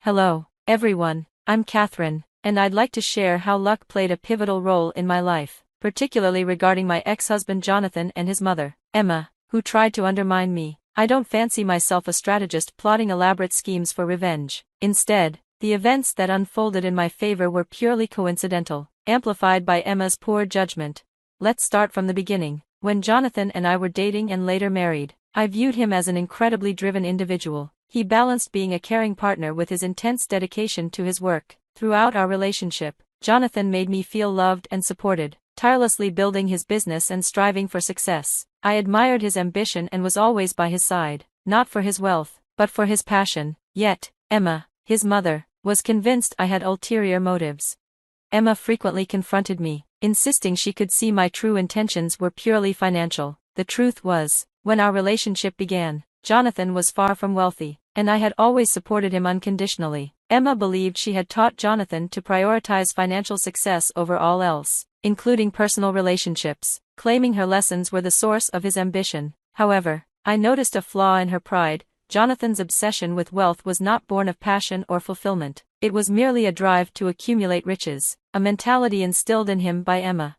Hello, everyone, I'm Catherine, and I'd like to share how luck played a pivotal role in my life, particularly regarding my ex-husband Jonathan and his mother, Emma, who tried to undermine me. I don't fancy myself a strategist plotting elaborate schemes for revenge. Instead, the events that unfolded in my favor were purely coincidental, amplified by Emma's poor judgment. Let's start from the beginning. When Jonathan and I were dating and later married, I viewed him as an incredibly driven individual. He balanced being a caring partner with his intense dedication to his work. Throughout our relationship, Jonathan made me feel loved and supported, tirelessly building his business and striving for success. I admired his ambition and was always by his side, not for his wealth, but for his passion. Yet, Emma, his mother, was convinced I had ulterior motives. Emma frequently confronted me, insisting she could see my true intentions were purely financial. The truth was, when our relationship began, Jonathan was far from wealthy, and I had always supported him unconditionally. Emma believed she had taught Jonathan to prioritize financial success over all else, including personal relationships, claiming her lessons were the source of his ambition. However, I noticed a flaw in her pride. Jonathan's obsession with wealth was not born of passion or fulfillment. It was merely a drive to accumulate riches, a mentality instilled in him by Emma.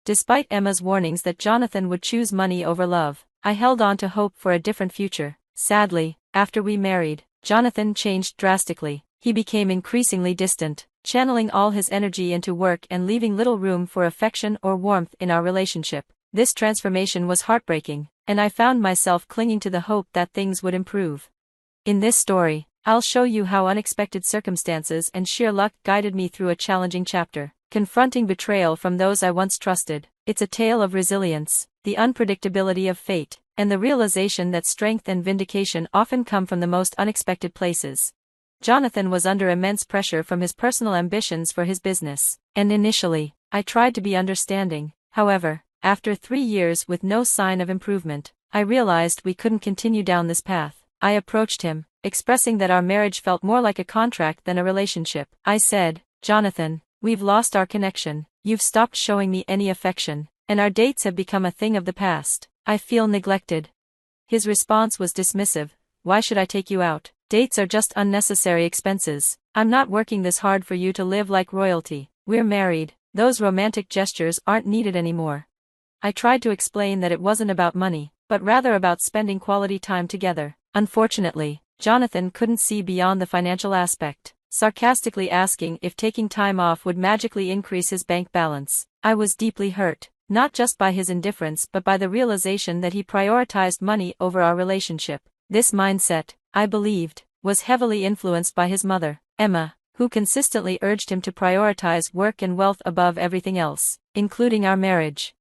Despite Emma's warnings that Jonathan would choose money over love, I held on to hope for a different future. Sadly, after we married, Jonathan changed drastically. He became increasingly distant, channeling all his energy into work and leaving little room for affection or warmth in our relationship. This transformation was heartbreaking, and I found myself clinging to the hope that things would improve. In this story, I'll show you how unexpected circumstances and sheer luck guided me through a challenging chapter, confronting betrayal from those I once trusted. It's a tale of resilience, the unpredictability of fate, and the realization that strength and vindication often come from the most unexpected places. Jonathan was under immense pressure from his personal ambitions for his business, and initially, I tried to be understanding. However, after 3 years with no sign of improvement, I realized we couldn't continue down this path. I approached him, expressing that our marriage felt more like a contract than a relationship. I said, "Jonathan, we've lost our connection, you've stopped showing me any affection, and our dates have become a thing of the past. I feel neglected." His response was dismissive. "Why should I take you out? Dates are just unnecessary expenses. I'm not working this hard for you to live like royalty. We're married, those romantic gestures aren't needed anymore." I tried to explain that it wasn't about money, but rather about spending quality time together. Unfortunately, Jonathan couldn't see beyond the financial aspect, sarcastically asking if taking time off would magically increase his bank balance. I was deeply hurt, not just by his indifference but by the realization that he prioritized money over our relationship. This mindset, I believed, was heavily influenced by his mother, Emma, who consistently urged him to prioritize work and wealth above everything else, including our marriage.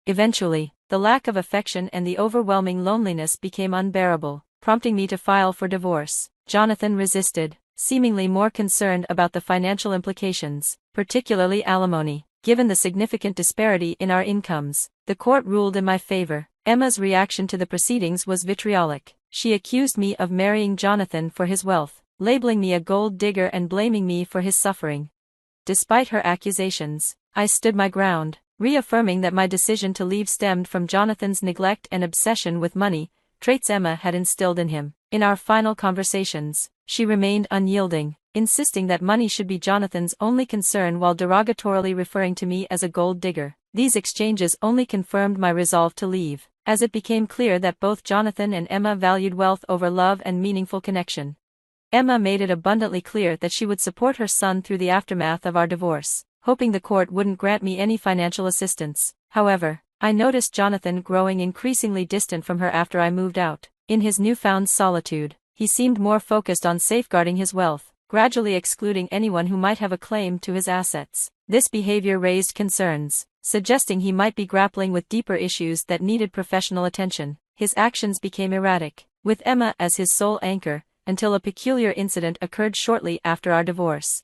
Eventually, the lack of affection and the overwhelming loneliness became unbearable, prompting me to file for divorce. Jonathan resisted, seemingly more concerned about the financial implications, particularly alimony. Given the significant disparity in our incomes, the court ruled in my favor. Emma's reaction to the proceedings was vitriolic. She accused me of marrying Jonathan for his wealth, labeling me a gold digger and blaming me for his suffering. Despite her accusations, I stood my ground, reaffirming that my decision to leave stemmed from Jonathan's neglect and obsession with money, traits Emma had instilled in him. In our final conversations, she remained unyielding, insisting that money should be Jonathan's only concern while derogatorily referring to me as a gold digger. These exchanges only confirmed my resolve to leave, as it became clear that both Jonathan and Emma valued wealth over love and meaningful connection. Emma made it abundantly clear that she would support her son through the aftermath of our divorce, hoping the court wouldn't grant me any financial assistance. However, I noticed Jonathan growing increasingly distant from her after I moved out. In his newfound solitude, he seemed more focused on safeguarding his wealth, gradually excluding anyone who might have a claim to his assets. This behavior raised concerns, suggesting he might be grappling with deeper issues that needed professional attention. His actions became erratic, with Emma as his sole anchor, until a peculiar incident occurred shortly after our divorce.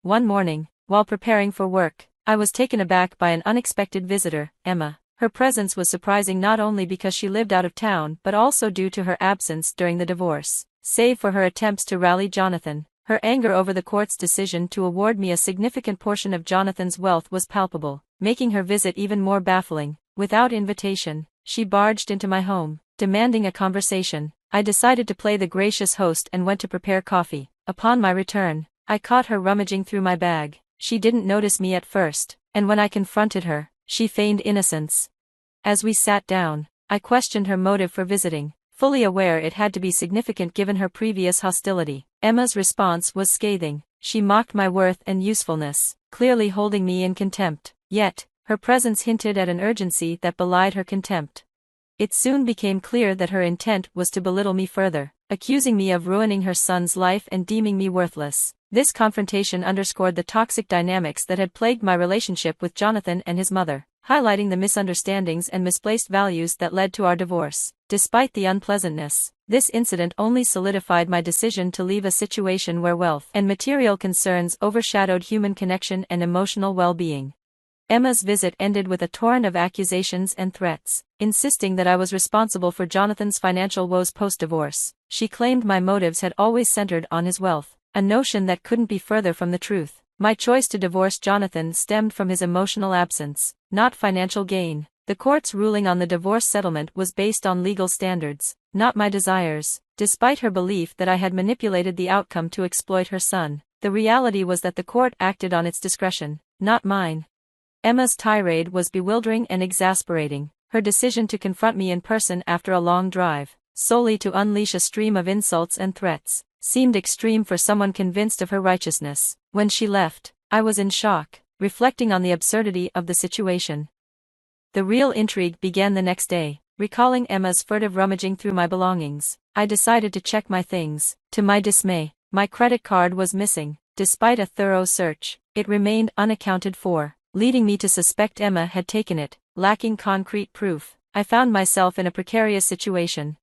One morning, while preparing for work, I was taken aback by an unexpected visitor, Emma. Her presence was surprising not only because she lived out of town but also due to her absence during the divorce. Save for her attempts to rally Jonathan, her anger over the court's decision to award me a significant portion of Jonathan's wealth was palpable, making her visit even more baffling. Without invitation, she barged into my home, demanding a conversation. I decided to play the gracious host and went to prepare coffee. Upon my return, I caught her rummaging through my bag. She didn't notice me at first, and when I confronted her, she feigned innocence. As we sat down, I questioned her motive for visiting, fully aware it had to be significant given her previous hostility. Emma's response was scathing. She mocked my worth and usefulness, clearly holding me in contempt. Yet, her presence hinted at an urgency that belied her contempt. It soon became clear that her intent was to belittle me further, accusing me of ruining her son's life and deeming me worthless. This confrontation underscored the toxic dynamics that had plagued my relationship with Jonathan and his mother, highlighting the misunderstandings and misplaced values that led to our divorce. Despite the unpleasantness, this incident only solidified my decision to leave a situation where wealth and material concerns overshadowed human connection and emotional well-being. Emma's visit ended with a torrent of accusations and threats, insisting that I was responsible for Jonathan's financial woes post-divorce. She claimed my motives had always centered on his wealth, a notion that couldn't be further from the truth. My choice to divorce Jonathan stemmed from his emotional absence, not financial gain. The court's ruling on the divorce settlement was based on legal standards, not my desires. Despite her belief that I had manipulated the outcome to exploit her son, the reality was that the court acted on its discretion, not mine. Emma's tirade was bewildering and exasperating. Her decision to confront me in person after a long drive, solely to unleash a stream of insults and threats, seemed extreme for someone convinced of her righteousness. When she left, I was in shock, reflecting on the absurdity of the situation. The real intrigue began the next day. Recalling Emma's furtive rummaging through my belongings, I decided to check my things. To my dismay, my credit card was missing. Despite a thorough search, it remained unaccounted for, leading me to suspect Emma had taken it. Lacking concrete proof, I found myself in a precarious situation.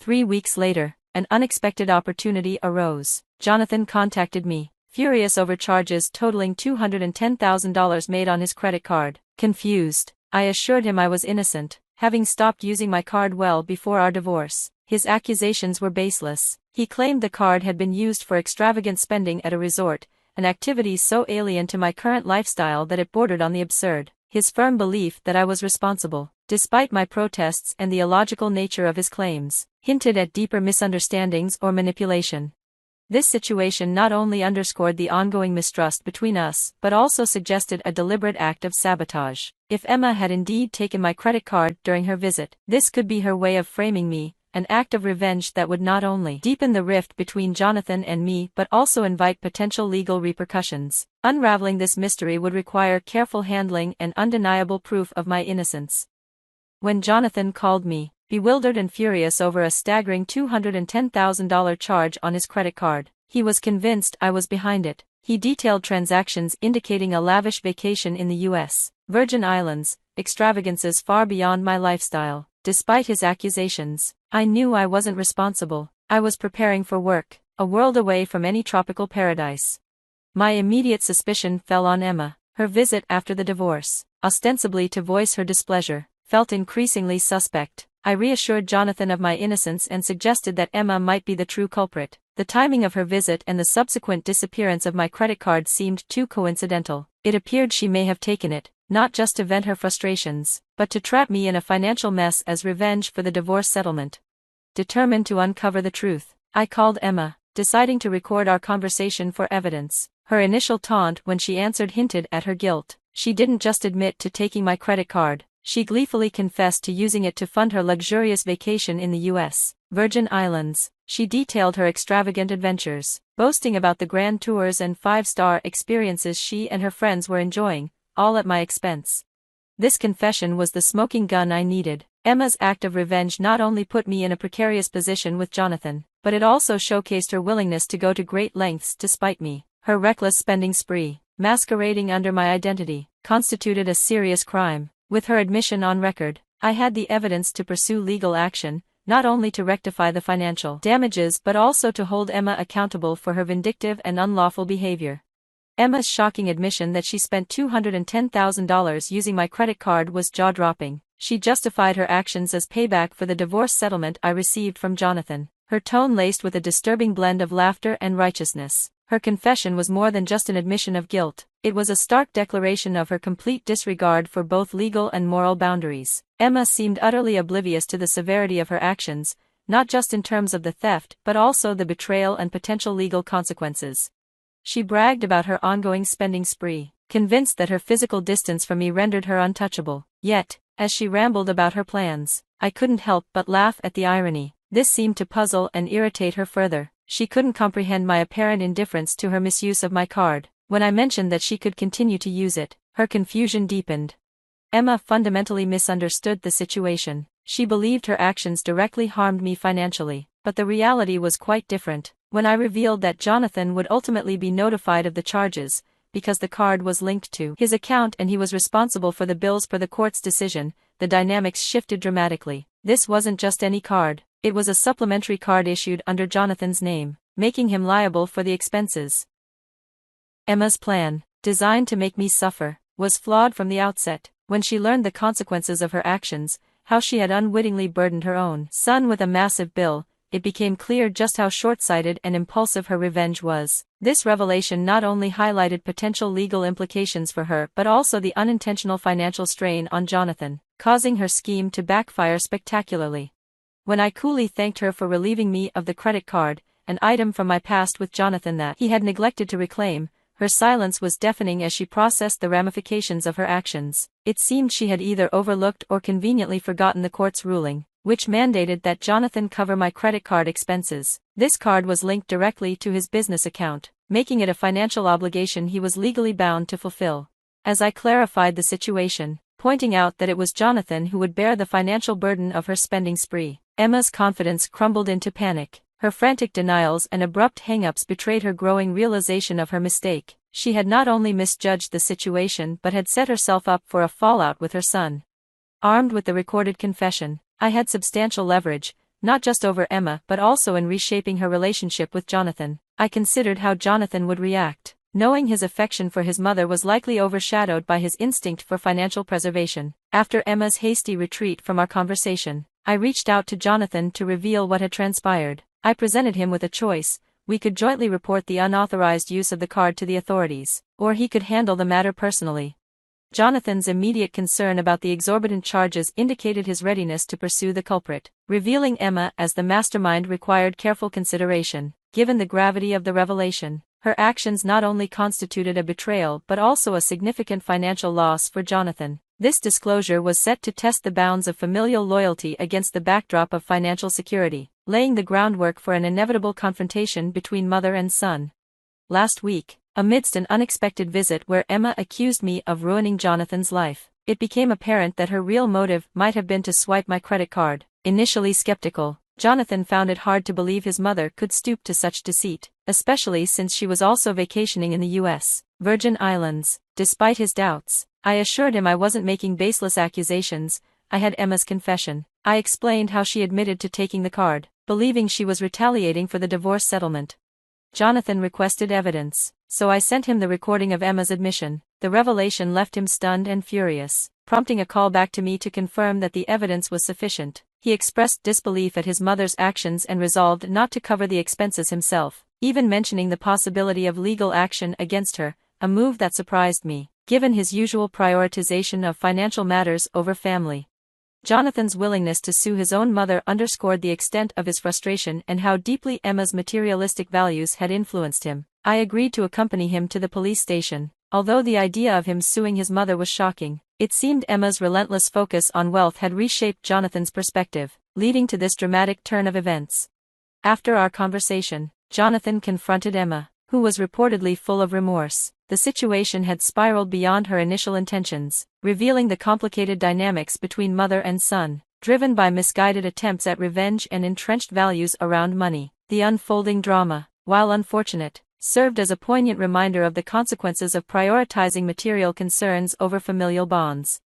3 weeks later, an unexpected opportunity arose. Jonathan contacted me, furious over charges totaling $210,000 made on his credit card. Confused, I assured him I was innocent, having stopped using my card well before our divorce. His accusations were baseless. He claimed the card had been used for extravagant spending at a resort, an activity so alien to my current lifestyle that it bordered on the absurd. His firm belief that I was responsible, despite my protests and the illogical nature of his claims, hinted at deeper misunderstandings or manipulation. This situation not only underscored the ongoing mistrust between us but also suggested a deliberate act of sabotage. If Emma had indeed taken my credit card during her visit, this could be her way of framing me, an act of revenge that would not only deepen the rift between Jonathan and me but also invite potential legal repercussions. Unraveling this mystery would require careful handling and undeniable proof of my innocence. When Jonathan called me, bewildered and furious over a staggering $210,000 charge on his credit card, he was convinced I was behind it. He detailed transactions indicating a lavish vacation in the U.S. Virgin Islands, extravagances far beyond my lifestyle. Despite his accusations, I knew I wasn't responsible. I was preparing for work, a world away from any tropical paradise. My immediate suspicion fell on Emma. Her visit after the divorce, ostensibly to voice her displeasure, felt increasingly suspect. I reassured Jonathan of my innocence and suggested that Emma might be the true culprit. The timing of her visit and the subsequent disappearance of my credit card seemed too coincidental. It appeared she may have taken it, not just to vent her frustrations, but to trap me in a financial mess as revenge for the divorce settlement. Determined to uncover the truth, I called Emma, deciding to record our conversation for evidence. Her initial taunt when she answered hinted at her guilt. She didn't just admit to taking my credit card, she gleefully confessed to using it to fund her luxurious vacation in the U.S. Virgin Islands. She detailed her extravagant adventures, boasting about the grand tours and five-star experiences she and her friends were enjoying, all at my expense. This confession was the smoking gun I needed. Emma's act of revenge not only put me in a precarious position with Jonathan, but it also showcased her willingness to go to great lengths to spite me. Her reckless spending spree, masquerading under my identity, constituted a serious crime. With her admission on record, I had the evidence to pursue legal action, not only to rectify the financial damages but also to hold Emma accountable for her vindictive and unlawful behavior. Emma's shocking admission that she spent $210,000 using my credit card was jaw-dropping. She justified her actions as payback for the divorce settlement I received from Jonathan, her tone laced with a disturbing blend of laughter and righteousness. Her confession was more than just an admission of guilt, it was a stark declaration of her complete disregard for both legal and moral boundaries. Emma seemed utterly oblivious to the severity of her actions, not just in terms of the theft but also the betrayal and potential legal consequences. She bragged about her ongoing spending spree, convinced that her physical distance from me rendered her untouchable. Yet, as she rambled about her plans, I couldn't help but laugh at the irony. This seemed to puzzle and irritate her further. She couldn't comprehend my apparent indifference to her misuse of my card. When I mentioned that she could continue to use it, her confusion deepened. Emma fundamentally misunderstood the situation. She believed her actions directly harmed me financially, but the reality was quite different. When I revealed that Jonathan would ultimately be notified of the charges, because the card was linked to his account and he was responsible for the bills per the court's decision, the dynamics shifted dramatically. This wasn't just any card, it was a supplementary card issued under Jonathan's name, making him liable for the expenses. Emma's plan, designed to make me suffer, was flawed from the outset. When she learned the consequences of her actions, how she had unwittingly burdened her own son with a massive bill, it became clear just how short-sighted and impulsive her revenge was. This revelation not only highlighted potential legal implications for her but also the unintentional financial strain on Jonathan, causing her scheme to backfire spectacularly. When I coolly thanked her for relieving me of the credit card, an item from my past with Jonathan that he had neglected to reclaim, her silence was deafening as she processed the ramifications of her actions. It seemed she had either overlooked or conveniently forgotten the court's ruling, which mandated that Jonathan cover my credit card expenses. This card was linked directly to his business account, making it a financial obligation he was legally bound to fulfill. As I clarified the situation, pointing out that it was Jonathan who would bear the financial burden of her spending spree, Emma's confidence crumbled into panic. Her frantic denials and abrupt hang-ups betrayed her growing realization of her mistake. She had not only misjudged the situation but had set herself up for a fallout with her son. Armed with the recorded confession, I had substantial leverage, not just over Emma but also in reshaping her relationship with Jonathan. I considered how Jonathan would react, knowing his affection for his mother was likely overshadowed by his instinct for financial preservation. After Emma's hasty retreat from our conversation, I reached out to Jonathan to reveal what had transpired. I presented him with a choice: we could jointly report the unauthorized use of the card to the authorities, or he could handle the matter personally. Jonathan's immediate concern about the exorbitant charges indicated his readiness to pursue the culprit. Revealing Emma as the mastermind required careful consideration. Given the gravity of the revelation, her actions not only constituted a betrayal but also a significant financial loss for Jonathan. This disclosure was set to test the bounds of familial loyalty against the backdrop of financial security, laying the groundwork for an inevitable confrontation between mother and son. Last week, amidst an unexpected visit where Emma accused me of ruining Jonathan's life, it became apparent that her real motive might have been to swipe my credit card. Initially skeptical, Jonathan found it hard to believe his mother could stoop to such deceit, especially since she was also vacationing in the U.S. Virgin Islands. Despite his doubts, I assured him I wasn't making baseless accusations. I had Emma's confession. I explained how she admitted to taking the card, believing she was retaliating for the divorce settlement. Jonathan requested evidence, so I sent him the recording of Emma's admission. The revelation left him stunned and furious, prompting a call back to me to confirm that the evidence was sufficient. He expressed disbelief at his mother's actions and resolved not to cover the expenses himself, even mentioning the possibility of legal action against her, a move that surprised me, given his usual prioritization of financial matters over family. Jonathan's willingness to sue his own mother underscored the extent of his frustration and how deeply Emma's materialistic values had influenced him. I agreed to accompany him to the police station. Although the idea of him suing his mother was shocking, it seemed Emma's relentless focus on wealth had reshaped Jonathan's perspective, leading to this dramatic turn of events. After our conversation, Jonathan confronted Emma, who was reportedly full of remorse. The situation had spiraled beyond her initial intentions, revealing the complicated dynamics between mother and son, driven by misguided attempts at revenge and entrenched values around money. The unfolding drama, while unfortunate, served as a poignant reminder of the consequences of prioritizing material concerns over familial bonds.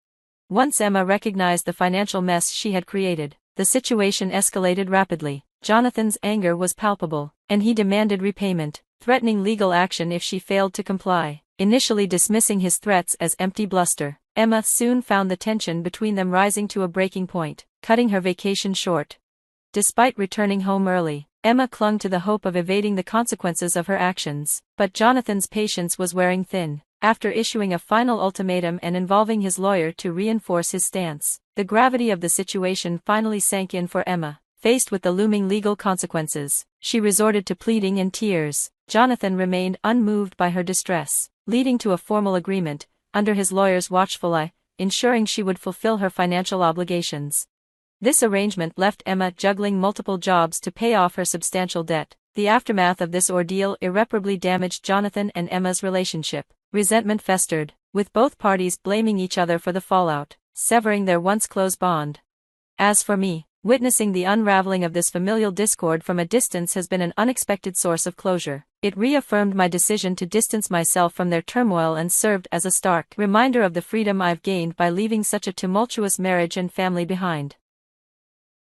Once Emma recognized the financial mess she had created, the situation escalated rapidly. Jonathan's anger was palpable, and he demanded repayment, threatening legal action if she failed to comply. Initially dismissing his threats as empty bluster, Emma soon found the tension between them rising to a breaking point, cutting her vacation short. Despite returning home early, Emma clung to the hope of evading the consequences of her actions, but Jonathan's patience was wearing thin. After issuing a final ultimatum and involving his lawyer to reinforce his stance, the gravity of the situation finally sank in for Emma. Faced with the looming legal consequences, she resorted to pleading and tears. Jonathan remained unmoved by her distress, leading to a formal agreement, under his lawyer's watchful eye, ensuring she would fulfill her financial obligations. This arrangement left Emma juggling multiple jobs to pay off her substantial debt. The aftermath of this ordeal irreparably damaged Jonathan and Emma's relationship. Resentment festered, with both parties blaming each other for the fallout, severing their once close bond. As for me, witnessing the unraveling of this familial discord from a distance has been an unexpected source of closure. It reaffirmed my decision to distance myself from their turmoil and served as a stark reminder of the freedom I've gained by leaving such a tumultuous marriage and family behind.